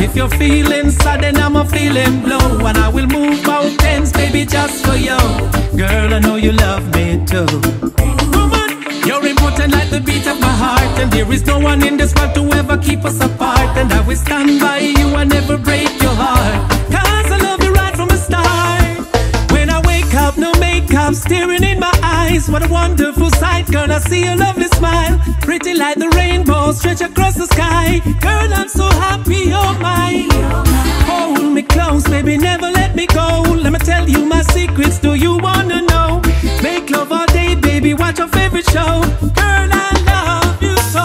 if you're feeling sad, then I'm a feeling low. And I will move mountains, baby, just for you. Girl, I know you love me too. Woman, you're important like the beat of my heart. And there is no one in this world to ever keep us apart. And I will stand by you and never break your heart. Cause I love you right from the start. When I wake up, no makeup, staring in my eyes. What a wonderful sight, girl, I see your lovely smile. Pretty like the rainbow, stretch across the sky. Girl, I'm so happy you're mine. Hold me close, baby, never let me go. Let me tell you my secrets, do you wanna know? Make love all day, baby, watch your favorite show. Girl, I love you so.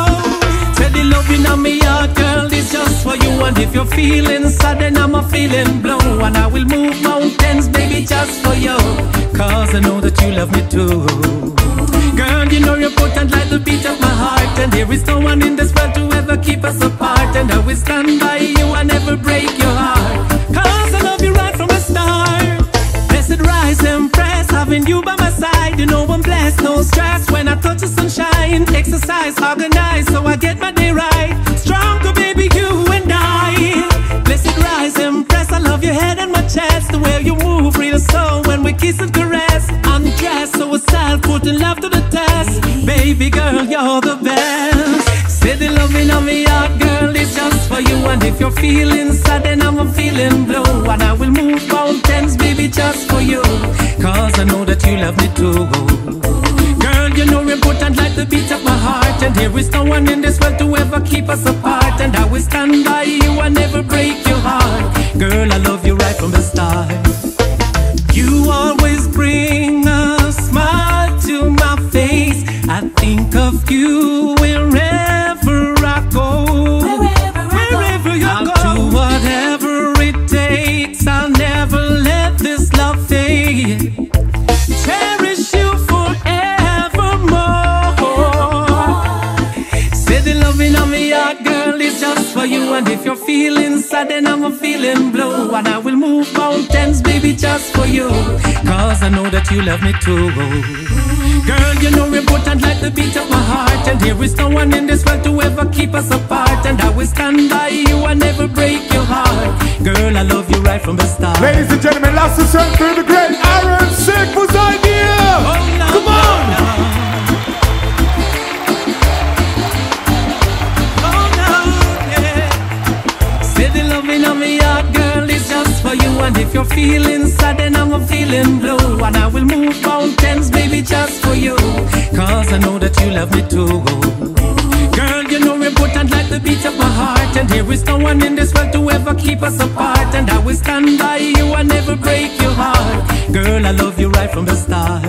Steady loving on me heart, girl, it's just for you. And if you're feeling sad, then I'm a feeling blue. And I will move mountains, baby, just for you. Cause I know that you love me too. Girl, you know you're important like the beat of my heart. And there is no one in this world to ever keep us apart. And I will stand by you and never break your heart. Cause I love you right from the start. Blessed rise and press, having you by my side. You know I'm blessed, no stress when I touch the sunshine. Exercise, organize, so I get my day right. Stronger, baby, you and I. Blessed rise and press, I love your head and my chest. The way you move, real soul when we kiss and caress. Undress, so self, putting love to the test. Baby girl, you're the best. Steady loving on me heart, girl, it's just for you. And if you're feeling sad, then I'm feeling blue. And I will move mountains, baby, just for you. Cause I know that you love me too. Girl, you know you're important like the beat of my heart. And there is no one in this world to ever keep us apart. And I will stand by you and never break your heart. Girl, I love you right from the start. You always bring a smile to my face. I think of you wherever I go. Wherever you go. I'll do whatever it takes. I'll never let this love fade. Cherish you forevermore. Steady loving on me heart, girl, it's just for you. And if you're feeling sad, then I'm a feeling blue. And I will move mountains, baby, just for you. Cause I know that you love me too. Girl, you know you're important like the beat of my heart. And there is no one in this world to ever keep us apart. And I will stand by you and never break your heart. Girl, I love you right from the start. Ladies and gentlemen, last descent through the great Aaron Sigfus idea. Oh, no, come on. No, no. Oh, no, yeah. Steady loving on me heart, girl, it's just for you. And if you're feeling sad, then I'm a feeling blue. And I will move mountains, baby, just for you. Cause I know that you love me too. Girl, you know you're important like the beat of my heart. And there is no one in this world to ever keep us apart. And I will stand by you and never break your heart. Girl, I love you right from the start.